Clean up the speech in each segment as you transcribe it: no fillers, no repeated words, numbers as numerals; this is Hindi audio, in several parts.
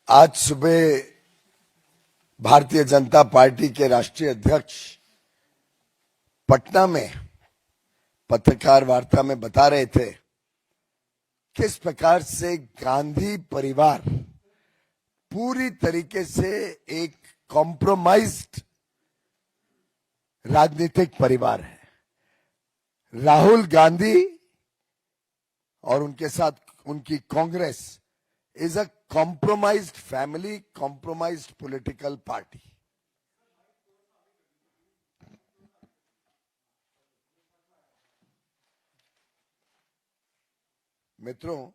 आज सुबह भारतीय जनता पार्टी के राष्ट्रीय अध्यक्ष पटना में पत्रकार वार्ता में बता रहे थे किस प्रकार से गांधी परिवार पूरी तरीके से एक कॉम्प्रोमाइज्ड राजनीतिक परिवार है। राहुल गांधी और उनके साथ उनकी Congress is a compromised family, compromised political party. मित्रों,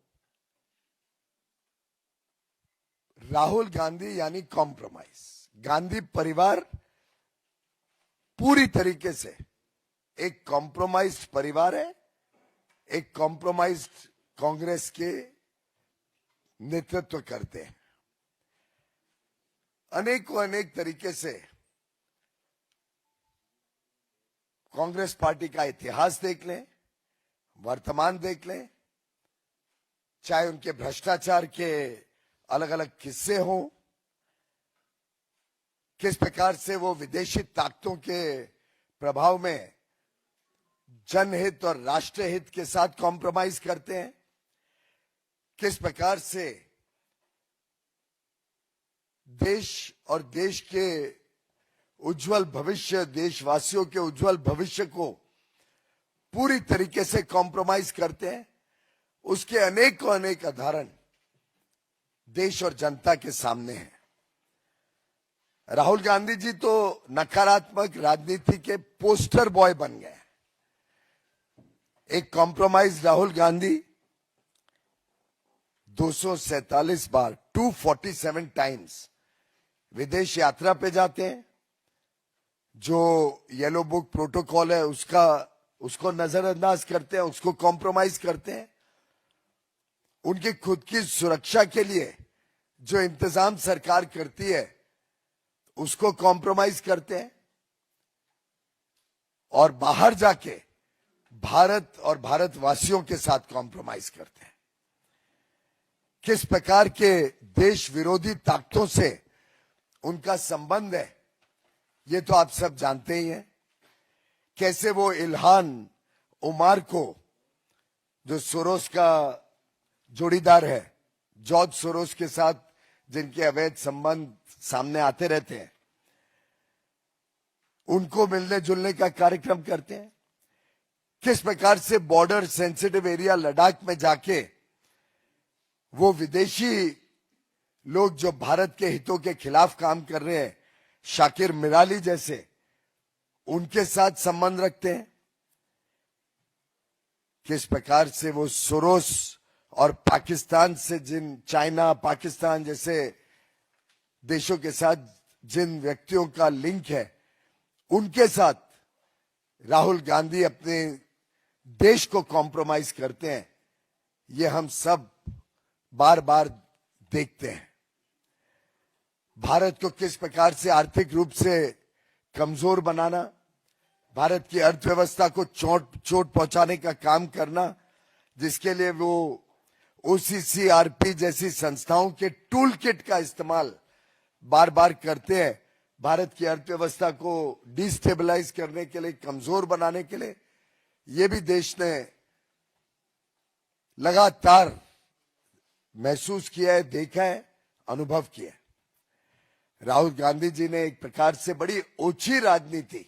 राहुल गांधी यानी कॉम्प्रोमाइज, गांधी परिवार पूरी तरीके से एक कॉम्प्रोमाइज्ड परिवार है, एक कॉम्प्रोमाइज्ड कांग्रेस के नेतृत्व करते हैं। अनेक तरीके से कांग्रेस पार्टी का इतिहास देख लें, वर्तमान देख लें, चाहे उनके भ्रष्टाचार के अलग अलग किस्से हों, किस प्रकार से वो विदेशी ताकतों के प्रभाव में जनहित और राष्ट्रहित के साथ कॉम्प्रोमाइज करते हैं, किस प्रकार से देश और देश के उज्जवल भविष्य, देशवासियों के उज्जवल भविष्य को पूरी तरीके से कॉम्प्रोमाइज करते हैं, उसके अनेक उदाहरण देश और जनता के सामने हैं। राहुल गांधी जी तो नकारात्मक राजनीति के पोस्टर बॉय बन गए। एक कॉम्प्रोमाइज राहुल गांधी 247 बार 247 टाइम्स विदेश यात्रा पे जाते हैं। जो येलो बुक प्रोटोकॉल है उसको नजरअंदाज करते हैं, उसको कॉम्प्रोमाइज करते हैं। उनकी खुद की सुरक्षा के लिए जो इंतजाम सरकार करती है उसको कॉम्प्रोमाइज करते हैं, और बाहर जाके भारत और भारतवासियों के साथ कॉम्प्रोमाइज करते हैं। किस प्रकार के देश विरोधी ताकतों से उनका संबंध है ये तो आप सब जानते ही हैं। कैसे वो इल्हान उमार को, जो सोरोस का जोड़ीदार है, जॉर्ज सोरोस के साथ जिनके अवैध संबंध सामने आते रहते हैं, उनको मिलने जुलने का कार्यक्रम करते हैं। किस प्रकार से बॉर्डर सेंसिटिव एरिया लद्दाख में जाके वो विदेशी लोग जो भारत के हितों के खिलाफ काम कर रहे हैं, शाकिर मिराली जैसे, उनके साथ संबंध रखते हैं। किस प्रकार से वो सोरोस और पाकिस्तान से चाइना, पाकिस्तान जैसे देशों के साथ जिन व्यक्तियों का लिंक है, उनके साथ राहुल गांधी अपने देश को कॉम्प्रोमाइज करते हैं। ये हम सब बार बार देखते हैं। भारत को किस प्रकार से आर्थिक रूप से कमजोर बनाना, भारत की अर्थव्यवस्था को चोट पहुंचाने का काम करना, जिसके लिए वो OCCRP जैसी संस्थाओं के टूल किट का इस्तेमाल बार बार करते हैं, भारत की अर्थव्यवस्था को डिस्टेबलाइज करने के लिए, कमजोर बनाने के लिए। ये भी देश ने लगातार महसूस किया है, देखा है, अनुभव किया है। राहुल गांधी जी ने एक प्रकार से बड़ी ओछी राजनीति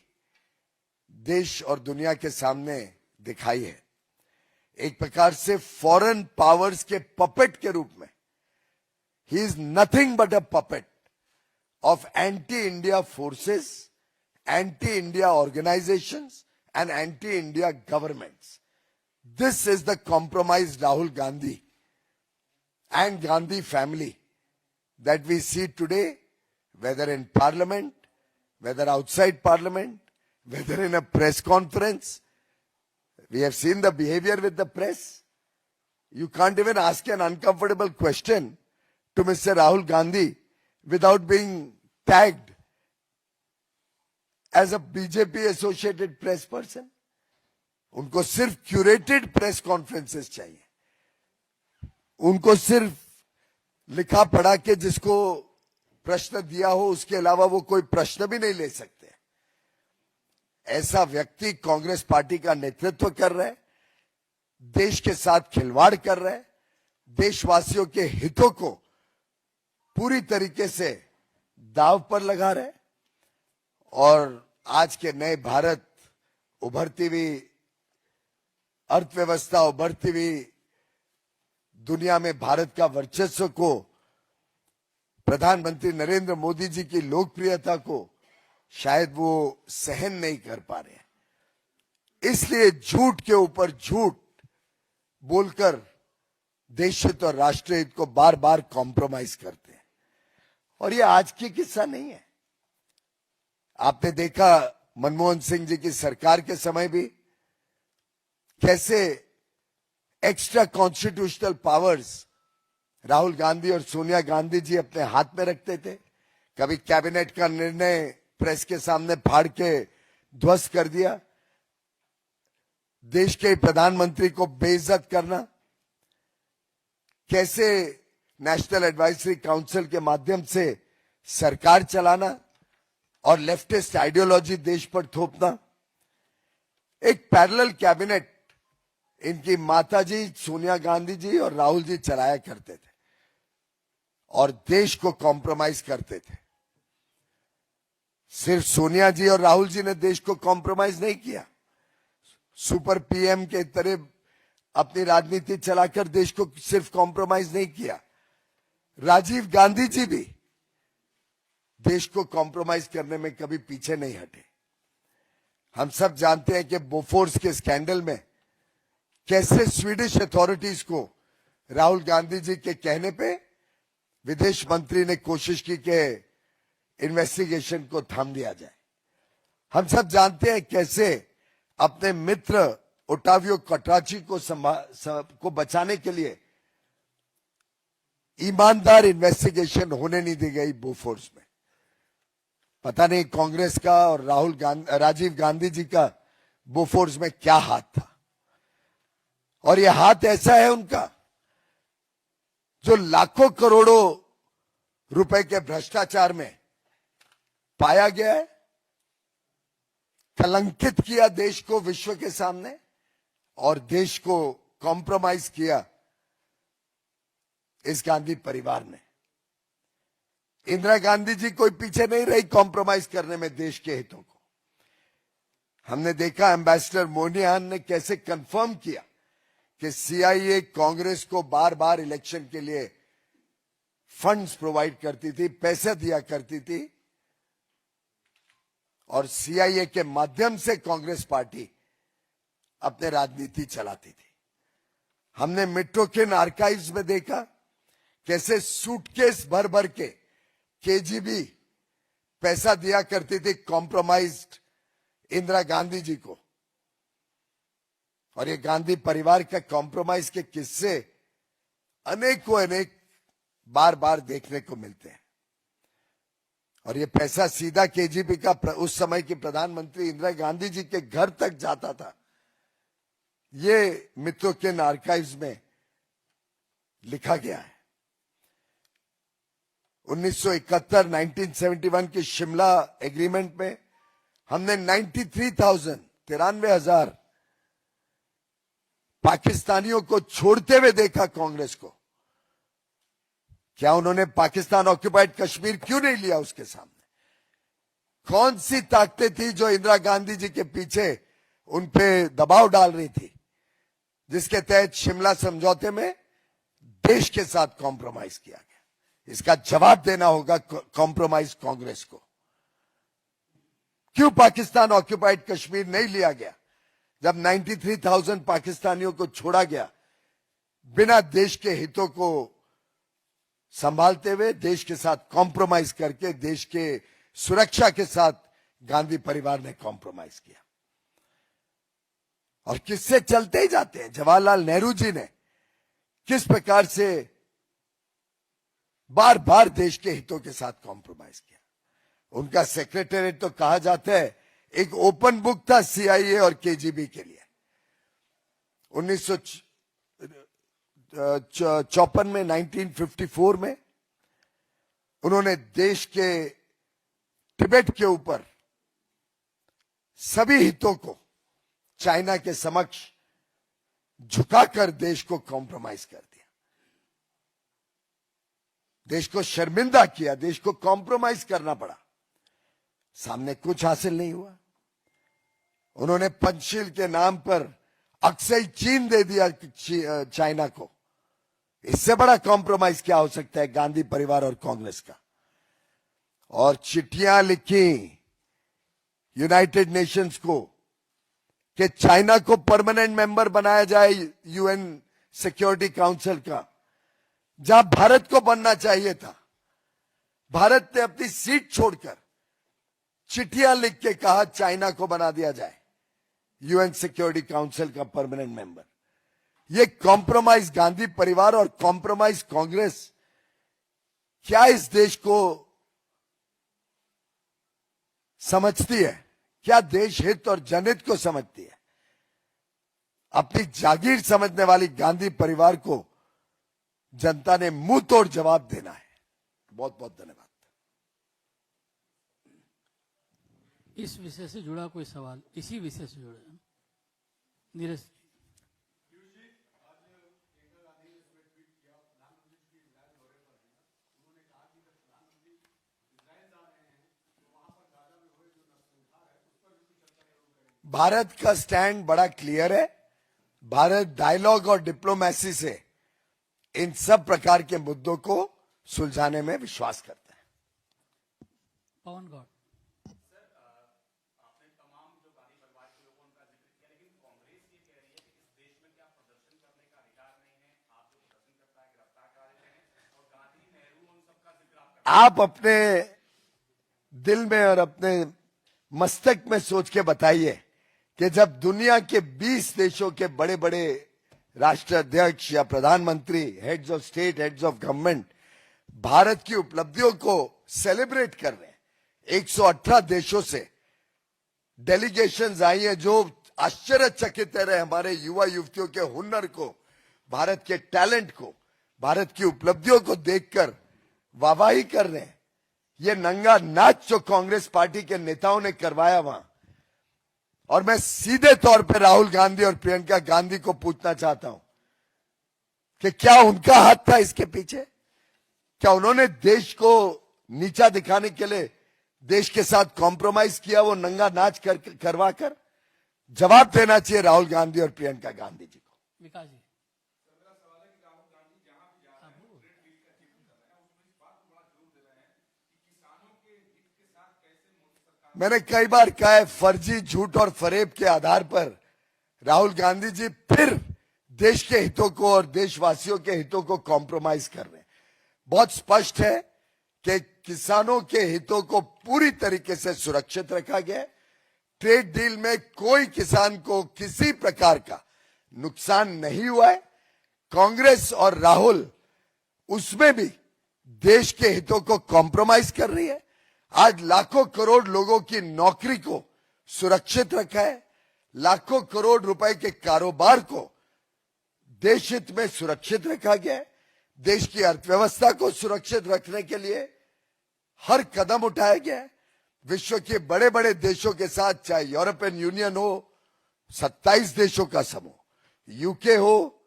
देश और दुनिया के सामने दिखाई है। एक प्रकार से फॉरेन पावर्स के पपेट के रूप में he is nothing but a puppet of anti India forces, anti India organisations and anti India governments. This is the compromised Rahul Gandhi and Gandhi family that we see today, whether in parliament, whether outside parliament, whether in a press conference. We have seen the behavior with the press. You can't even ask an uncomfortable question to Mr. Rahul Gandhi without being tagged as a BJP associated press person. उनको सिर्फ curated press conferences चाहिए, उनको सिर्फ लिखा पढ़ा के जिसको प्रश्न दिया हो उसके अलावा वो कोई प्रश्न भी नहीं ले सकते। ऐसा व्यक्ति कांग्रेस पार्टी का नेतृत्व कर रहे, देश के साथ खिलवाड़ कर रहे, देशवासियों के हितों को पूरी तरीके से दांव पर लगा रहे और आज के नए भारत, उभरती हुई अर्थव्यवस्था, उभरती हुई दुनिया में भारत का वर्चस्व को, प्रधानमंत्री नरेंद्र मोदी जी की लोकप्रियता को शायद वो सहन नहीं कर पा रहे। इसलिए झूठ के ऊपर झूठ बोलकर देश हित और राष्ट्र हित को बार बार कॉम्प्रोमाइज करते हैं। और ये आज की किस्सा नहीं है। आपने देखा मनमोहन सिंह जी की सरकार के समय भी कैसे extra constitutional powers Rahul Gandhi और सोनिया गांधी जी अपने हाथ में रखते थे। कभी कैबिनेट का निर्णय प्रेस के सामने फाड़ के ध्वस्त कर दिया, देश के प्रधानमंत्री को बेइज्जत करना, कैसे नेशनल एडवाइजरी काउंसिल के माध्यम से सरकार चलाना और लेफ्टिस्ट आइडियोलॉजी देश पर थोपना। एक पैरेलल कैबिनेट इनकी माताजी सोनिया गांधी जी और राहुल जी चलाया करते थे और देश को कॉम्प्रोमाइज करते थे। सिर्फ सोनिया जी और राहुल जी ने देश को कॉम्प्रोमाइज नहीं किया, सुपर पीएम के तरह अपनी राजनीति चलाकर देश को सिर्फ कॉम्प्रोमाइज नहीं किया, राजीव गांधी जी भी देश को कॉम्प्रोमाइज करने में कभी पीछे नहीं हटे। हम सब जानते हैं कि बोफोर्स के स्कैंडल में कैसे स्वीडिश अथॉरिटीज को राहुल गांधी जी के कहने पे विदेश मंत्री ने कोशिश की कि इन्वेस्टिगेशन को थाम दिया जाए। हम सब जानते हैं कैसे अपने मित्र ओटावियो कटाची को बचाने के लिए ईमानदार इन्वेस्टिगेशन होने नहीं दी गई बोफोर्स में। पता नहीं कांग्रेस का और राजीव गांधी जी का बोफोर्स में क्या हाथ था। और यह हाथ ऐसा है उनका जो लाखों करोड़ों रुपए के भ्रष्टाचार में पाया गया है, कलंकित किया देश को विश्व के सामने और देश को कॉम्प्रोमाइज किया इस गांधी परिवार ने। इंदिरा गांधी जी कोई पीछे नहीं रही कॉम्प्रोमाइज करने में देश के हितों को। हमने देखा एम्बेसडर मोनियान ने कैसे कंफर्म किया कि सीआईए कांग्रेस को बार बार इलेक्शन के लिए फंड्स प्रोवाइड करती थी, पैसे दिया करती थी और सीआईए के माध्यम से कांग्रेस पार्टी अपने राजनीति चलाती थी। हमने मिट्रोकिन आर्काइव्स में देखा कैसे सूटकेस भर भर के केजीबी पैसा दिया करती थी कॉम्प्रोमाइज्ड इंदिरा गांधी जी को। और ये गांधी परिवार का कॉम्प्रोमाइज के किस्से अनेकों अनेक बार बार देखने को मिलते हैं। और ये पैसा सीधा केजीबी का उस समय की प्रधानमंत्री इंदिरा गांधी जी के घर तक जाता था। ये मित्रोकिन आर्काइव्स में लिखा गया है। 1971 की शिमला एग्रीमेंट में हमने 93,000 पाकिस्तानियों को छोड़ते हुए देखा कांग्रेस को। क्या उन्होंने पाकिस्तान ऑक्युपाइड कश्मीर क्यों नहीं लिया उसके सामने? कौन सी ताकतें थी जो इंदिरा गांधी जी के पीछे उन पे दबाव डाल रही थी, जिसके तहत शिमला समझौते में देश के साथ कॉम्प्रोमाइज किया गया? इसका जवाब देना होगा कॉम्प्रोमाइज कांग्रेस को। क्यों पाकिस्तान ऑक्युपाइड कश्मीर नहीं लिया गया जब 93,000 पाकिस्तानियों को छोड़ा गया, बिना देश के हितों को संभालते हुए, देश के साथ कॉम्प्रोमाइज करके, देश के सुरक्षा के साथ गांधी परिवार ने कॉम्प्रोमाइज किया। और किससे चलते ही जाते हैं। जवाहरलाल नेहरू जी ने किस प्रकार से बार बार देश के हितों के साथ कॉम्प्रोमाइज किया। उनका सेक्रेटेरिएट तो कहा जाता है एक ओपन बुक था सीआईए और केजीबी के लिए। 1954 में 1954 में उन्होंने देश के तिब्बत के ऊपर सभी हितों को चाइना के समक्ष झुकाकर देश को कॉम्प्रोमाइज कर दिया, देश को शर्मिंदा किया, देश को कॉम्प्रोमाइज करना पड़ा। सामने कुछ हासिल नहीं हुआ। उन्होंने पंचशील के नाम पर अक्सई चीन दे दिया चाइना को। इससे बड़ा कॉम्प्रोमाइज क्या हो सकता है गांधी परिवार और कांग्रेस का। और चिट्ठियां लिखी यूनाइटेड नेशंस को कि चाइना को परमानेंट मेंबर बनाया जाए यूएन सिक्योरिटी काउंसिल का, जहां भारत को बनना चाहिए था। भारत ने अपनी सीट छोड़कर चिट्ठियां लिख के कहा चाइना को बना दिया जाए यूएन सिक्योरिटी काउंसिल का परमानेंट मेंबर। ये कॉम्प्रोमाइज गांधी परिवार और कॉम्प्रोमाइज कांग्रेस क्या इस देश को समझती है? क्या देश हित और जनहित को समझती है? अपनी जागीर समझने वाली गांधी परिवार को जनता ने मुंह तोड़ जवाब देना है। बहुत बहुत धन्यवाद। इस विषय से जुड़ा कोई सवाल, इसी विषय से जुड़ा नीरज। भारत का स्टैंड बड़ा क्लियर है। भारत डायलॉग और डिप्लोमेसी से इन सब प्रकार के मुद्दों को सुलझाने में विश्वास करता है। पवन गौड़। आप अपने दिल में और अपने मस्तक में सोच के बताइए कि जब दुनिया के 20 देशों के बड़े बड़े राष्ट्राध्यक्ष या प्रधानमंत्री, heads of state, heads of government Bharat की उपलब्धियों को सेलिब्रेट कर रहे हैं, 118 देशों से डेलीगेशंस आई हैं जो आश्चर्यचकित रहे हमारे युवा युवतियों के हुनर को, भारत के टैलेंट को, भारत की उपलब्धियों को देखकर वाहवाही कर रहे हैं। ये नंगा नाच जो कांग्रेस पार्टी के नेताओं ने करवाया वहां, और मैं सीधे तौर पे राहुल गांधी और प्रियंका गांधी को पूछना चाहता हूं कि क्या उनका हाथ था इसके पीछे? क्या उन्होंने देश को नीचा दिखाने के लिए देश के साथ कॉम्प्रोमाइज किया वो नंगा नाच करवा कर? जवाब देना चाहिए राहुल गांधी और प्रियंका गांधी जी को। विकास जी। मैंने कई बार कहा है, फर्जी, झूठ और फरेब के आधार पर राहुल गांधी जी फिर देश के हितों को और देशवासियों के हितों को कॉम्प्रोमाइज कर रहे हैं। बहुत स्पष्ट है कि किसानों के हितों को पूरी तरीके से सुरक्षित रखा गया। ट्रेड डील में कोई किसान को किसी प्रकार का नुकसान नहीं हुआ है। कांग्रेस और राहुल उसमें भी देश के हितों को कॉम्प्रोमाइज कर रही है। आज लाखों करोड़ लोगों की नौकरी को सुरक्षित रखा है, लाखों करोड़ रुपए के कारोबार को देश हित में सुरक्षित रखा गया है। देश की अर्थव्यवस्था को सुरक्षित रखने के लिए हर कदम उठाया गया है। विश्व के बड़े बड़े देशों के साथ, चाहे यूरोपियन यूनियन हो, 27 देशों का समूह, यूके हो,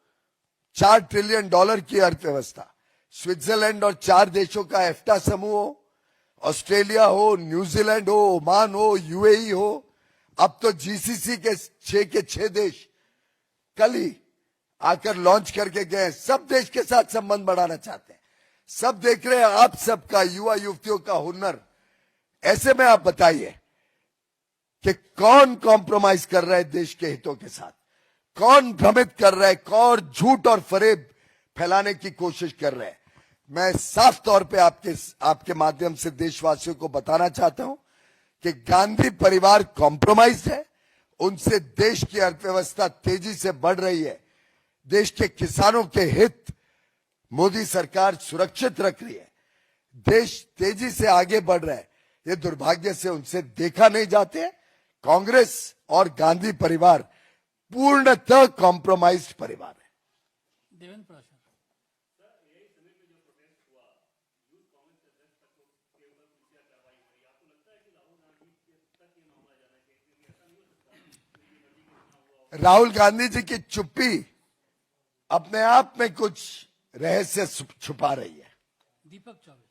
$4 ट्रिलियन की अर्थव्यवस्था, स्विट्जरलैंड और 4 देशों का एफ्टा समूह हो, ऑस्ट्रेलिया हो, न्यूजीलैंड हो, ओमान हो, यूएई हो, अब तो जीसीसी के 6 देश कल ही आकर लॉन्च करके गए। सब देश के साथ संबंध बढ़ाना चाहते हैं। सब देख रहे हैं आप सबका, युवा युवतियों का हुनर। ऐसे में आप बताइए कि कौन कॉम्प्रोमाइज कर रहा है देश के हितों के साथ, कौन भ्रमित कर रहा है, कौन झूठ और फरेब फैलाने की कोशिश कर रहे हैं। मैं साफ तौर पे आपके माध्यम से देशवासियों को बताना चाहता हूं कि गांधी परिवार कॉम्प्रोमाइज है। उनसे देश की अर्थव्यवस्था तेजी से बढ़ रही है। देश के किसानों के हित मोदी सरकार सुरक्षित रख रही है। देश तेजी से आगे बढ़ रहा है। ये दुर्भाग्य से उनसे देखा नहीं जाते। कांग्रेस और गांधी परिवार पूर्णतः कॉम्प्रोमाइज्ड परिवार है। देवेंद्र प्रसाद। राहुल गांधी जी की चुप्पी अपने आप में कुछ रहस्य छुपा रही है। दीपक चौबे।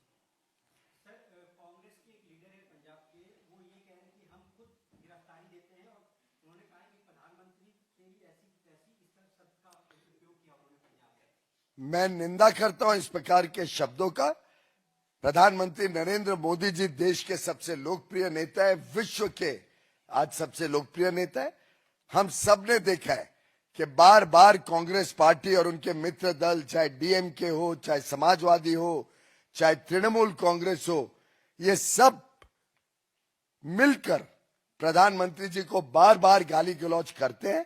कांग्रेस के एक लीडर है पंजाब के, वो ये कह रहे हैं कि हम खुद गिरफ्तारी देते हैं, और उन्होंने कहा कि प्रधानमंत्री से ही ऐसी इस तरह शब्द का उपयोग किया उन्होंने पंजाब में। मैं निंदा करता हूं इस प्रकार के शब्दों का। प्रधानमंत्री नरेंद्र मोदी जी देश के सबसे लोकप्रिय नेता है, विश्व के आज सबसे लोकप्रिय नेता है। हम सब ने देखा है कि बार बार कांग्रेस पार्टी और उनके मित्र दल, चाहे डीएमके हो, चाहे समाजवादी हो, चाहे तृणमूल कांग्रेस हो, ये सब मिलकर प्रधानमंत्री जी को बार बार गाली गलौज करते हैं।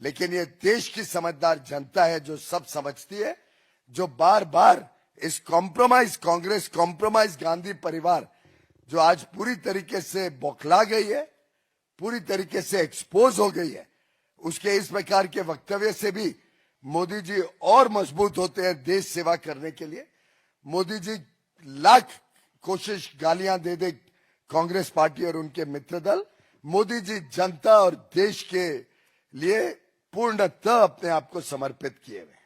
लेकिन ये देश की समझदार जनता है जो सब समझती है, जो बार बार इस कॉम्प्रोमाइज कांग्रेस, कॉम्प्रोमाइज गांधी परिवार जो आज पूरी तरीके से बौखला गई है, पूरी तरीके से एक्सपोज हो गई है, उसके इस प्रकार के वक्तव्य से भी मोदी जी और मजबूत होते हैं देश सेवा करने के लिए। मोदी जी लाख कोशिश गालियां दे दे कांग्रेस पार्टी और उनके मित्र दल, मोदी जी जनता और देश के लिए पूर्णतः अपने आप को समर्पित किए हुए।